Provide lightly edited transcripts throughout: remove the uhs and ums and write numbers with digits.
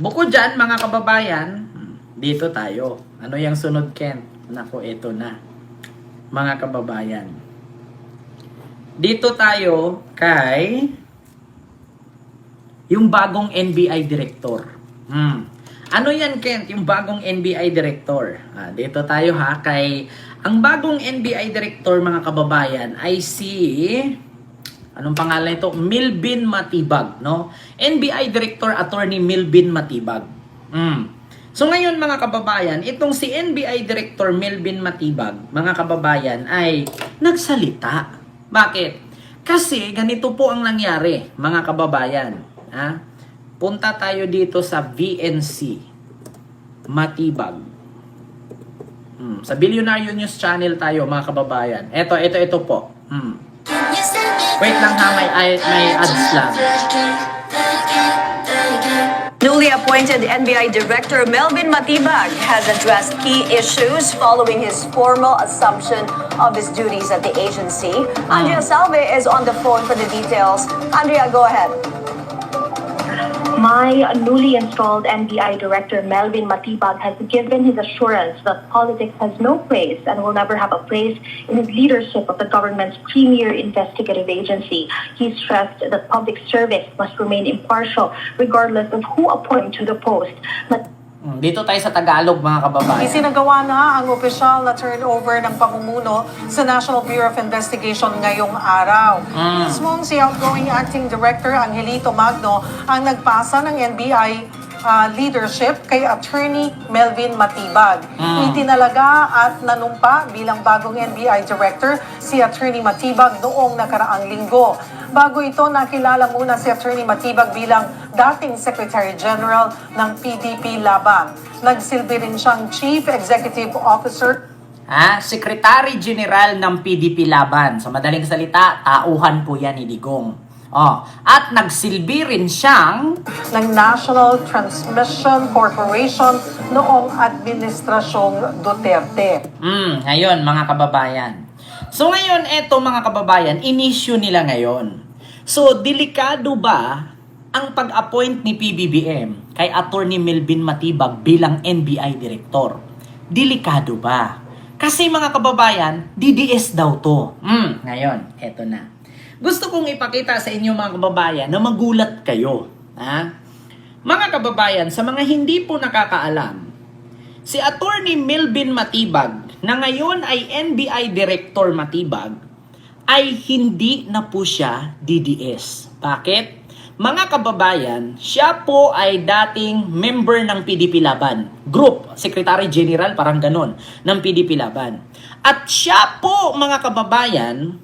bukod dyan, mga kababayan, dito tayo. Ano yung sunod, Ken? Naku, ito na. Mga kababayan. Dito tayo kay yung bagong NBI director. Ano yan, Kent? Yung bagong NBI director. Dito tayo ha, kay ang bagong NBI director, mga kababayan, ay si anong pangalan ito? Melvin Matibag, no? NBI Director Attorney Melvin Matibag. So ngayon, mga kababayan, itong si NBI Director Melvin Matibag, mga kababayan, ay nagsalita. Bakit? Kasi ganito po ang nangyari, mga kababayan. Punta tayo dito sa VNC Matibag. Sa Billionaire News Channel tayo, mga kababayan. Ito po. Wait lang ha, may ads lang. Newly appointed NBI Director Melvin Matibag has addressed key issues following his formal assumption of his duties at the agency. Andrea Salve is on the phone for the details. Andrea, go ahead. My newly installed NBI Director Melvin Matibag has given his assurance that politics has no place and will never have a place in his leadership of the government's premier investigative agency. He stressed that public service must remain impartial regardless of who appointed to the post. Dito tayo sa Tagalog, mga kababayan. Isinagawa na ang opisyal na turnover ng pamumuno sa National Bureau of Investigation ngayong araw. Mismong si outgoing Acting Director Angelito Magno ang nagpasa ng NBI leadership kay Attorney Melvin Matibag. Itinalaga at nanumpa bilang bagong NBI Director si Attorney Matibag noong nakaraang linggo. Bago ito, nakilala muna si Attorney Matibag bilang dating Secretary General ng PDP Labang. Nagsilbi rin siyang Chief Executive Officer. Secretary General ng PDP Laban. Sa madaling salita, tauhan po yan ni Digong. At nagsilbi rin siyang ng National Transmission Corporation noong Administrasyong Duterte. Ngayon, mga kababayan. So ngayon, eto mga kababayan, in-issue nila ngayon. So, delikado ba ang pag-appoint ni PBBM kay Attorney Melvin Matibag bilang NBI Director? Delikado ba? Kasi mga kababayan, DDS daw to. Ngayon, eto na. Gusto kong ipakita sa inyo, mga kababayan, na magulat kayo. Mga kababayan, sa mga hindi po nakakaalam, si Attorney Melvin Matibag, na ngayon ay NBI Director Matibag, ay hindi na po siya DDS. Bakit? Mga kababayan, siya po ay dating member ng PDP Laban. Group, Secretary General, parang ganon, ng PDP Laban. At siya po, mga kababayan,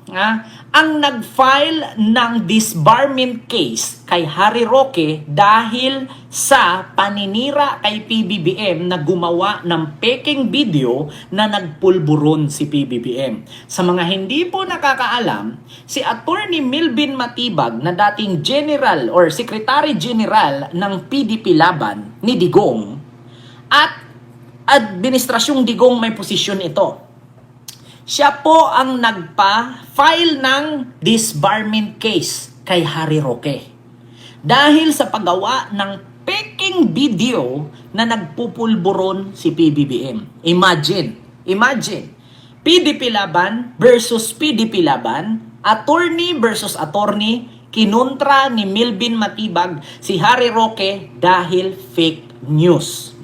ang nag-file ng disbarment case kay Harry Roque dahil sa paninira kay PBBM na gumawa ng peking video na nagpulburon si PBBM. Sa mga hindi po nakakaalam, si Attorney Melvin Matibag na dating General or Secretary General ng PDP Laban ni Digong at Administrasyong Digong may posisyon ito. Siya po ang nagpa-file ng disbarment case kay Harry Roque. Dahil sa paggawa ng peking video na nagpupulburon si PBBM. Imagine, PDP Laban versus PDP Laban, attorney versus attorney, kinontra ni Melvin Matibag si Harry Roque dahil fake news.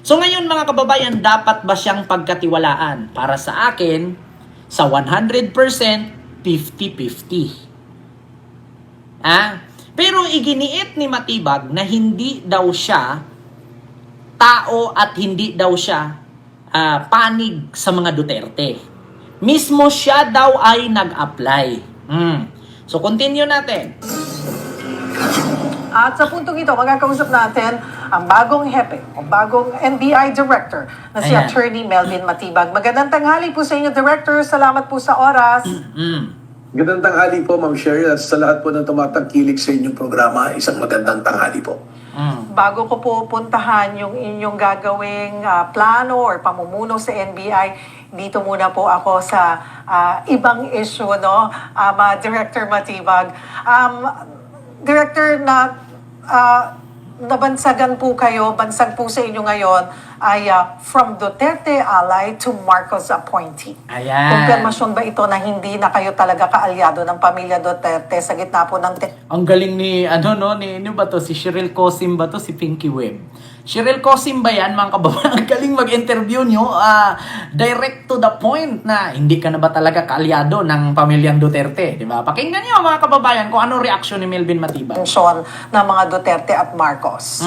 So ngayon, mga kababayan, dapat ba siyang pagkatiwalaan? Para sa akin, sa 100%, 50-50. Pero iginiit ni Matibag na hindi daw siya tao at hindi daw siya panig sa mga Duterte. Mismo siya daw ay nag-apply. So continue natin. At sa puntong ito, magkakausap natin ang bagong hepe o bagong NBI Director na si Ayan. Attorney Melvin Matibag. Magandang tanghali po sa inyo, Director. Salamat po sa oras. Magandang tanghali po, Ma'am Sherry, at sa lahat po ng tumatangkilik sa inyong programa, isang magandang tanghali po. Bago ko po puntahan yung inyong gagawing plano or pamumuno sa NBI, dito muna po ako sa ibang issue, no? Director Matibag. Director, nabansagan po kayo, bansag po sa inyo ngayon ay from Duterte ally to Marcos appointee. Ayan. Kumpirmasyon ba ito na hindi na kayo talaga kaalyado ng pamilya Duterte sa gitna po ng Ang galing ni, ni ba to? Si Cheryl Cosim ba to? Si Pinky Webb. Cheryl Cosim ba yan, mga kababayan? Ang galing mag-interview nyo. Direct to the point na hindi ka na ba talaga kaalyado ng pamilyang Duterte? Diba? Pakinggan nyo, mga kababayan, kung ano reaksyon ni Melvin Matibag. tensyon ng mga Duterte at Marcos?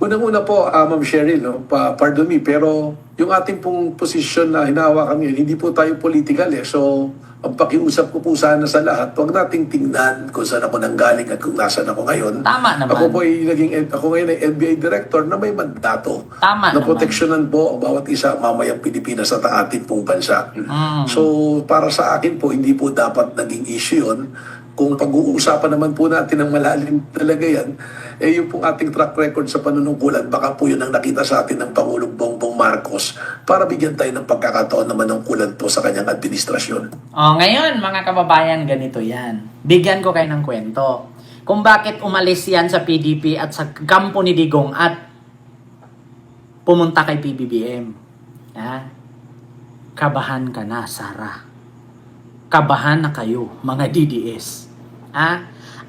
Unang-una po, Ma'am Cheryl, no, pardon me, pero yung ating pong posisyon na hinahawakan ngayon, hindi po tayo political eh. So, ang pakiusap ko po sana sa lahat, huwag nating tingnan kung saan ako nanggaling at kung nasaan ako ngayon. Tama naman. Ako ngayon ay NBI Director na may mandato Tama na naman. proteksyonan po ang bawat isa mamayang Pilipinas at ang ating pong bansa. So, para sa akin po, hindi po dapat naging issue yun. Kung pag-uusapan naman po natin ng malalim talaga yan, eh yung pong ating track record sa panunungkulan, baka po yun ang nakita sa atin ng Pangulong Bongbong Marcos para bigyan tayo ng pagkakataon na manungkulan po sa kanyang administrasyon. Ngayon, mga kababayan, ganito yan. Bigyan ko kayo ng kwento. Kung bakit umalis yan sa PDP at sa kampo ni Digong at pumunta kay PBBM. Kabahan ka na, Sara. Kabahan na kayo, mga DDS.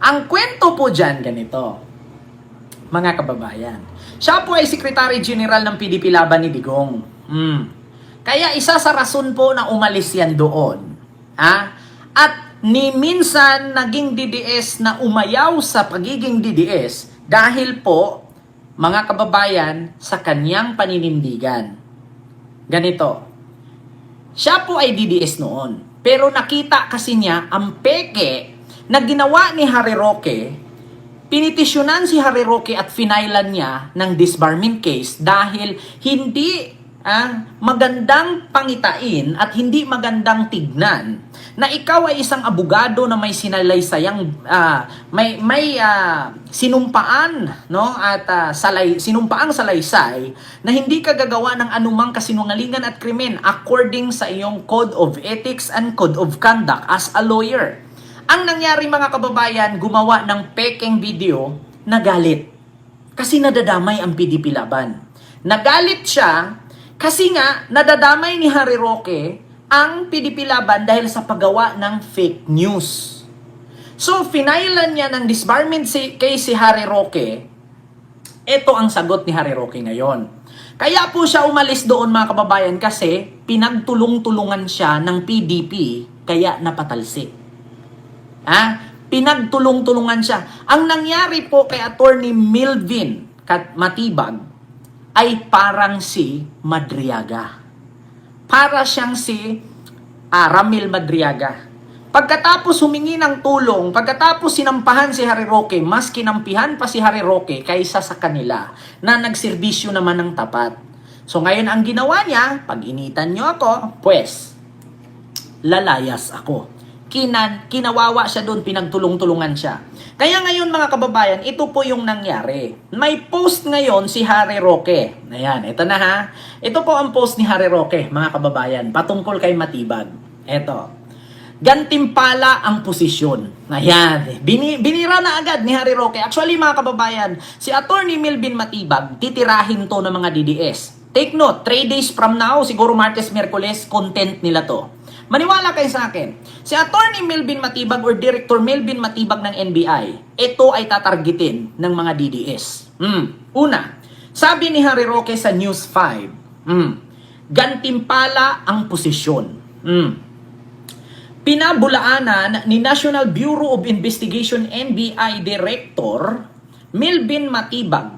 Ang kwento po dyan, ganito. Mga kababayan. Siya po ay Secretary General ng PDP laban ni Digong. Kaya isa sa rason po na umalis yan doon. At ni minsan naging DDS na umayaw sa pagiging DDS dahil po, mga kababayan, sa kanyang paninindigan. Ganito. Siya po ay DDS noon. Pero nakita kasi niya ang peke na ginawa ni Harry Roque, pinitisyonan si Harry Roque at finailan niya ng disbarment case dahil hindi magandang pangitain at hindi magandang tignan na ikaw ay isang abogado na may sinalaysayang may sinumpaan, no, at sinumpaang salaysay na hindi ka gagawa ng anumang kasinungalingan at krimen according sa iyong code of ethics and code of conduct as a lawyer. Ang nangyari, mga kababayan, gumawa ng pekeng video na galit kasi nadadamay ang PDP laban. Nagalit siya kasi nga nadadamay ni Harry Roque ang PDP laban dahil sa paggawa ng fake news. So, finailan niya ng disbarment case si Harry Roque. Ito ang sagot ni Harry Roque ngayon. Kaya po siya umalis doon, mga kababayan, kasi pinagtulong-tulungan siya ng PDP kaya napatalsik. Pinagtulong-tulungan siya. Ang nangyari po kay Attorney Melvin Matibag ay parang si Madriaga. Para siyang si Ramil Madriaga. Pagkatapos humingi ng tulong, pagkatapos sinampahan si Harry Roque, mas kinampihan pa si Harry Roque kaysa sa kanila na nagserbisyo naman ng tapat. So ngayon ang ginawa niya, pag initan niyo ako, pues, lalayas ako. Kinawawa siya doon, pinagtulong-tulungan siya. Kaya ngayon, mga kababayan, ito po yung nangyari. May post ngayon si Harry Roque. Ayan, ito na ha. Ito po ang post ni Harry Roque, mga kababayan, patungkol kay Matibag. Ito. Gantimpala ang posisyon. Ayan. Binira na agad ni Harry Roque. Actually, mga kababayan, si Attorney Melvin Matibag, titirahin to ng mga DDS. Take note, 3 days from now, siguro Martes, Miyerkules, content nila to. Maniwala kayo sa akin. Si Attorney Melvin Matibag or Director Melvin Matibag ng NBI, ito ay tatargetin ng mga DDS. Una, sabi ni Harry Roque sa News 5, gantimpala ang posisyon. Pinabulaanan ni National Bureau of Investigation NBI Director Melvin Matibag,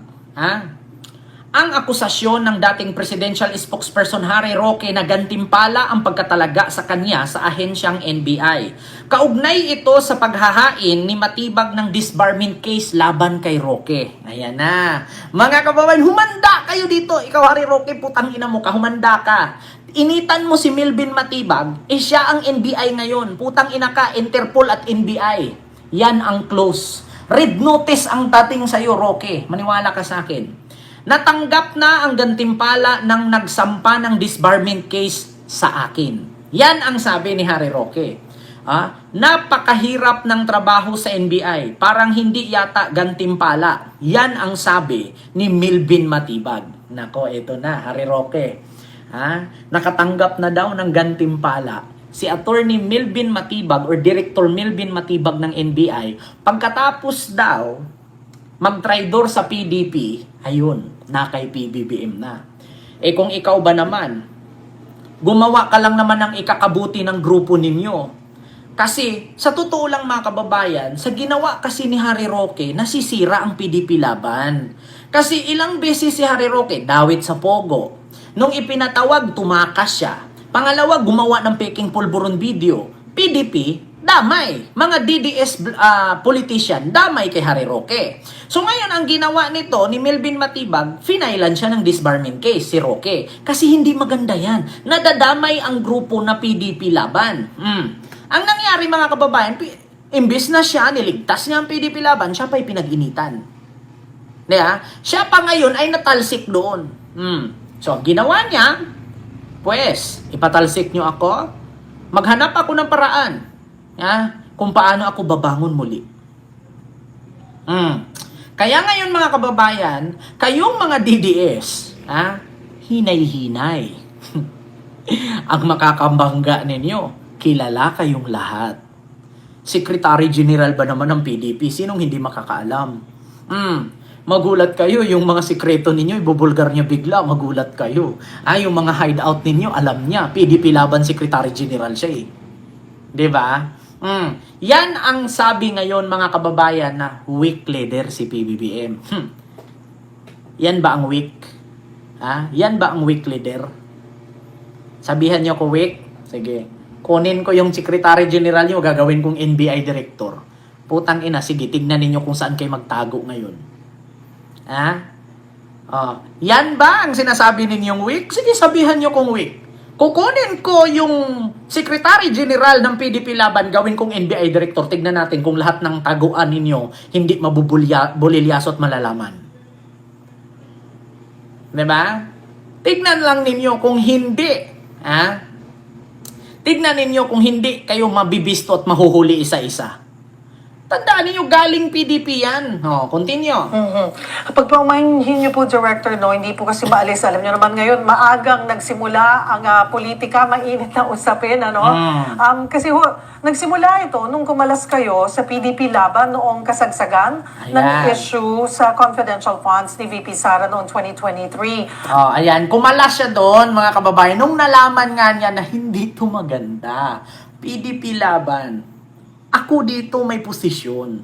ang akusasyon ng dating presidential spokesperson Harry Roque na gantimpala ang pagkatalaga sa kanya sa ahensyang NBI. Kaugnay ito sa paghahain ni Matibag ng disbarment case laban kay Roque. Ayan na. Mga kababayan, humanda kayo dito. Ikaw, Harry Roque, putang ina mo ka, humanda ka. Initan mo si Melvin Matibag, siya ang NBI ngayon. Putang ina ka, Interpol at NBI. Yan ang close. Red notice ang dating sa'yo, Roque. Maniwala ka sa akin. Natanggap na ang gantimpala ng nagsampa ng disbarment case sa akin. Yan ang sabi ni Harry Roque. Napakahirap ng trabaho sa NBI. Parang hindi yata gantimpala. Yan ang sabi ni Melvin Matibag. Nako, ito na, Harry Roque. Nakatanggap na daw ng gantimpala si Attorney Melvin Matibag or Director Melvin Matibag ng NBI pagkatapos daw magtraidor sa PDP, ayun, na kay PBBM na. Kung ikaw ba naman, gumawa ka lang naman ng ikakabuti ng grupo ninyo. Kasi, sa totoo lang mga kababayan, sa ginawa kasi ni Harry Roque, nasisira ang PDP laban. Kasi ilang beses si Harry Roque, dawit sa Pogo. Nung ipinatawag, tumakas siya. Pangalawa, gumawa ng peking pulburon video. PDP, damay. Mga DDS politician, damay kay Harry Roque. So ngayon, ang ginawa nito ni Melvin Matibag, finailan siya ng disbarment case, si Roque. Kasi hindi maganda yan. Nadadamay ang grupo na PDP laban. Ang nangyari mga kababayan, imbis na siya, niligtas niya ang PDP laban, siya pa'y pinag-initan. Diba? Siya pa ngayon ay natalsik doon. So, ginawa niya, pues, ipatalsik niyo ako, maghanap ako ng paraan kung paano ako babangon muli. Kaya ngayon mga kababayan, kayong mga DDS, hinay-hinay. Ang makakambangga ninyo, kilala kayong lahat. Secretary General ba naman ng PDP? Sinong hindi makakaalam? Magulat kayo, yung mga sikreto ninyo, ibubulgar niya bigla, magulat kayo. Yung mga hideout ninyo, alam niya, PDP laban Secretary General siya eh. Diba? Yan ang sabi ngayon mga kababayan na weak leader si PBBM. Yan ba ang weak? Yan ba ang weak leader? Sabihan niyo ko weak? Sige. Kunin ko yung Secretary General niyo, gagawin kong NBI Director. Putang ina, sige, tignan ninyo kung saan kayo magtago ngayon. Yan ba ang sinasabi ninyong weak? Sige, sabihan nyo kung weak. Kukunin ko yung Secretary General ng PDP Laban, gawin kong NBI Director. Tignan natin kung lahat ng taguan ninyo hindi mabubulilyaso at malalaman. Diba? Tignan lang ninyo kung hindi. Tignan ninyo kung hindi kayo mabibisto at mahuhuli isa-isa. Tandaan ninyo, galing PDP yan. Continue. Kapag paumanhin niyo po, Director, hindi po kasi maalis. Alam niyo naman ngayon, maagang nagsimula ang politika, mainit na usapin. Kasi nagsimula ito nung kumalas kayo sa PDP Laban noong kasagsagan ng issue sa confidential funds ni VP Sara noong 2023. Ayan, kumalas siya doon, mga kababayan. Nung nalaman nga niya na hindi ito maganda, PDP Laban, ako dito may posisyon.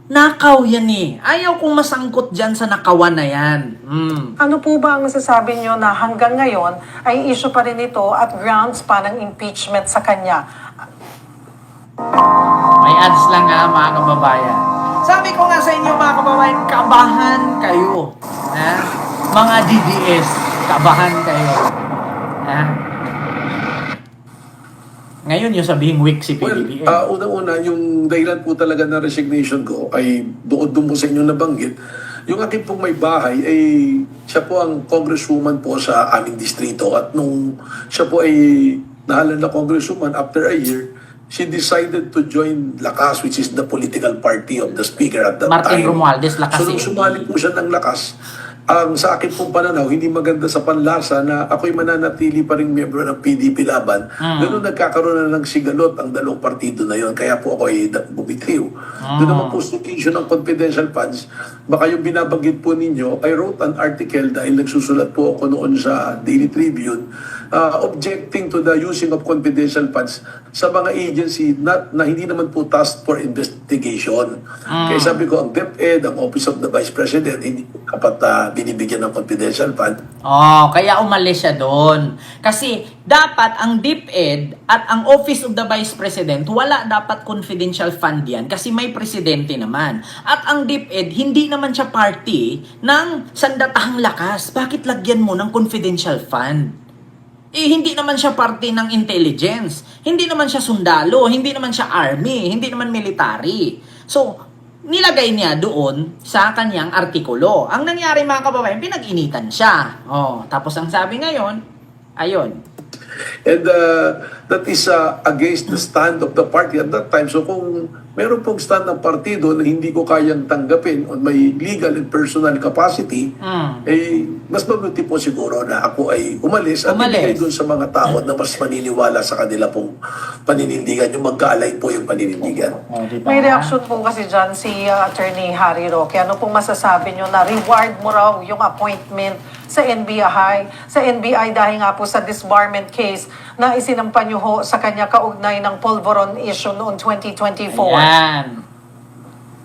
Nakaw yan eh. Ayaw kong masangkot dyan sa nakawan na yan. Ano po ba ang masasabi niyo na hanggang ngayon ay issue pa rin ito at grounds pa ng impeachment sa kanya? May ads lang mga kababayan. Sabi ko nga sa inyo mga kababayan, kabahan kayo. Mga DDS, kabahan kayo. Ngayon yung sabihin weak si PBBM. Unang-una, yung dahilan po talaga na resignation ko ay doon mo sa inyo nabanggit. Yung aking pong may bahay ay siya po ang congresswoman po sa aming distrito at nung siya po ay nahalan na congresswoman after a year, she decided to join Lakas, which is the political party of the speaker at that Martin time. Romualdez, Lakas. So nung sumali po siya ng Lakas, ang sa akin pong pananaw, hindi maganda sa panlasa na ako'y mananatili pa rin miyembro ng PDP Laban. Ganun nagkakaroon na ng sigalot ang dalawang partido na yon. Kaya po ako ay bumitiw. Doon naman po sa issue ng confidential funds, baka yung binabanggit po ninyo, I wrote an article dahil nagsusulat po ako noon sa Daily Tribune objecting to the using of confidential funds sa mga agency na hindi naman po tasked for investigation. Kaya sabi ko, ang DepEd, ang Office of the Vice President, hindi dapat binibigyan ng confidential fund. Kaya umalis siya doon. Kasi dapat ang DepEd at ang Office of the Vice President, wala dapat confidential fund yan kasi may presidente naman. At ang DepEd, hindi naman siya party ng sandatahang lakas. Bakit lagyan mo ng confidential fund? Hindi naman siya parte ng intelligence. Hindi naman siya sundalo. Hindi naman siya army. Hindi naman military. So, nilagay niya doon sa kanyang artikulo. Ang nangyari mga kababayan, pinag-initan siya. Tapos ang sabi ngayon, ayun. And that is against the stand of the party at that time. So kung meron pong stand ng partido na hindi ko kayang tanggapin on my legal and personal capacity, eh, mas mabuti po siguro na ako ay umalis at ibigay dun sa mga tao na mas maniniwala sa kanila pong paninindigan, yung magkaalay po yung paninindigan. Oh, diba? May reaction po kasi dyan si Attorney Harry Roque. Ano pong masasabi nyo na reward mo raw yung appointment sa NBI, dahil nga po sa disbarment case na isinampa nyo ho sa kanya kaugnay ng Polvoron issue noong 2024? Ayan.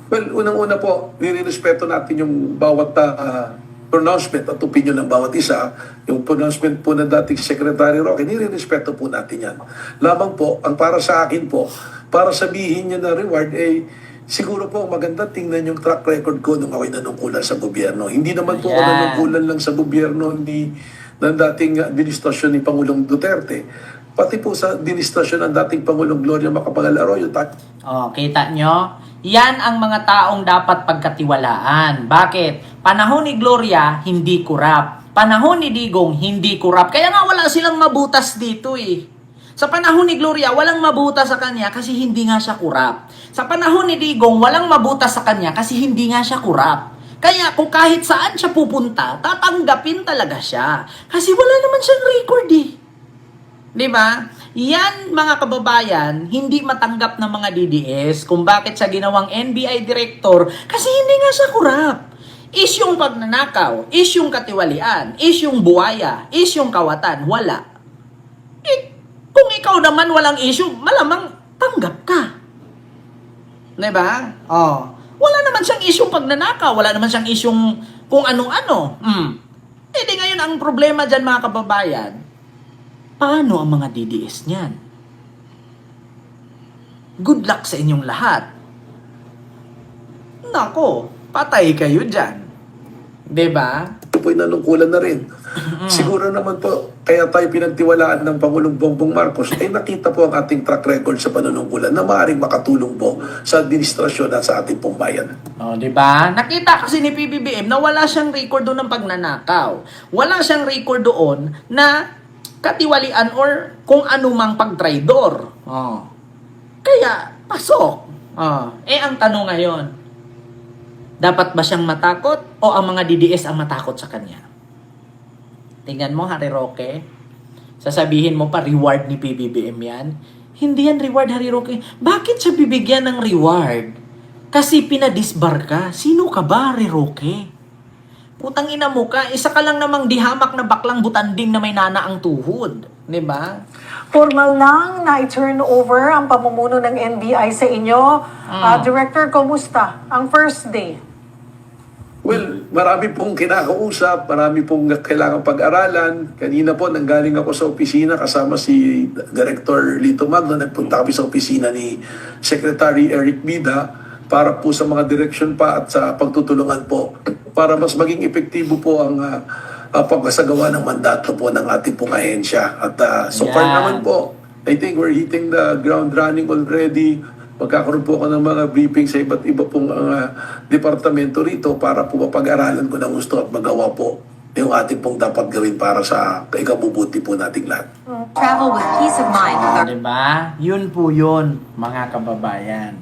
Well, unang-una po, nire-respeto natin yung bawat pronouncement at opinion ng bawat isa. Yung pronouncement po ng dating Secretary Roque, nire-respeto po natin yan. Lamang po, ang para sa akin po, para sabihin niya na reward, siguro po maganda tingnan yung track record ko nung ako'y nanungkulan sa gobyerno. Hindi naman po ako Ayan. nanungkulan lang sa gobyerno ng dating administrasyon ni Pangulong Duterte. Pati po sa administrasyon ng dating Pangulong Gloria Macapagal Arroyo. Oh, kita nyo? Yan ang mga taong dapat pagkatiwalaan. Bakit? Panahon ni Gloria, hindi kurap. Panahon ni Digong, hindi kurap. Kaya nga wala silang mabutas dito eh. Sa panahon ni Gloria, walang mabutas sa kanya kasi hindi nga siya kurap. Sa panahon ni Digong, walang mabutas sa kanya kasi hindi nga siya kurap. Kaya kung kahit saan siya pupunta, tatanggapin talaga siya. Kasi wala naman siyang record eh. Diba? Yan mga kababayan, hindi matanggap ng mga DDS kung bakit siya ginawang NBI director kasi hindi nga siya kurap. Is yung pagnanakaw, is yung katiwalian, is yung buwaya, is yung kawatan, wala. Kung ikaw naman walang issue, malamang tanggap ka. Diba? Oh. Wala naman siyang issue pagnanakaw, wala naman siyang issue kung ano-ano. Eh di ngayon ang problema dyan mga kababayan, paano ang mga DDS niyan? Good luck sa inyong lahat. Nako, patay kayo dyan. Diba? Ito po'y nanungkulan na rin. Siguro naman po, kaya tayo pinagtiwalaan ng Pangulong Bongbong Marcos, ay nakita po ang ating track record sa panunungkulan na maaaring makatulong po sa administrasyon at sa ating pong bayan. Oh, di ba? Nakita kasi ni PBBM na wala siyang record doon ng pagnanakaw. Wala siyang record doon na katiwalian or kung anumang pagtraidor. Oh. Kaya, pasok. Oh. Eh, ang tanong ngayon, dapat ba siyang matakot o ang mga DDS ang matakot sa kanya? Tingnan mo, Harry Roque. Sasabihin mo pa, reward ni PBBM yan. Hindi yan reward, Harry Roque. Bakit siya bibigyan ng reward? Kasi pinadisbar ka. Sino ka ba, Harry Roque? Putang ina mo ka. Isa ka lang namang dihamak na baklang butanding na may nana ang tuhod. Diba? Formal nang na-turn over ang pamumuno ng NBI sa inyo. Director, kumusta ang first day? Well, marami pong kinakausap, marami pong kailangang pag-aralan. Kanina po, nanggaling ako sa opisina kasama si Director Lito Magno. Nagpunta kami sa opisina ni Secretary Eric Bida para po sa mga direction pa at sa pagtutulungan po para mas maging epektibo po ang pagkasagawa ng mandato po ng ating pong ahensya. At so far naman po, I think we're hitting the ground running already. Magkakaroon po ako ng mga briefing sa iba't iba pong departamento rito para po mapag-aralan ko ng gusto at magawa po yung ating pong dapat gawin para sa ikabubuti po nating lahat. Travel with peace of mind with our Diba? Yun po yun, mga kababayan.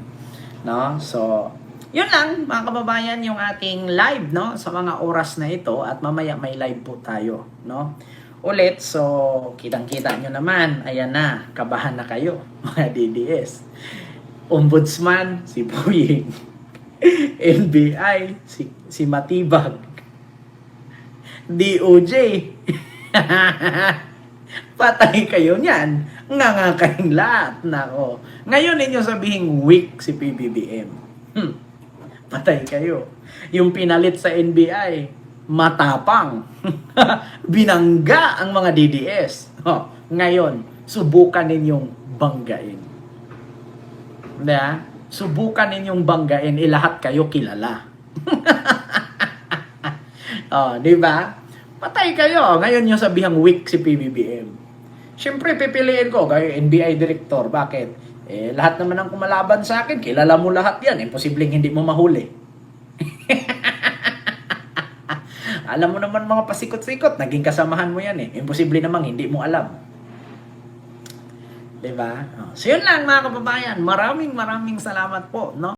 No? So, yun lang, mga kababayan, yung ating live, no? Sa mga oras na ito at mamaya may live po tayo, no? Ulit, so, kitang-kita nyo naman, ayan na, kabahan na kayo, mga DDS. Ombudsman, si Boying. NBI, si Matibag. DOJ. Patay kayo niyan. Nga kayong lahat. Nako. Ngayon ninyo sabihing weak si PBBM. Patay kayo. Yung pinalit sa NBI, matapang. Binangga ang mga DDS. Ngayon, subukan ninyong banggain. Na, subukan ninyong banggain, lahat kayo kilala. Di ba? Patay kayo. Ngayon yung sabihang weak si PBBM. Siyempre, pipiliin ko kayo NBI director. Bakit? Lahat naman ang kumalaban sa akin, kilala mo lahat yan. Imposibleng hindi mo mahuli. Alam mo naman mga pasikot-sikot, naging kasamahan mo yan eh. Imposible namang hindi mo alam. 'Di ba? So yun lang mga kababayan. Maraming salamat po, no?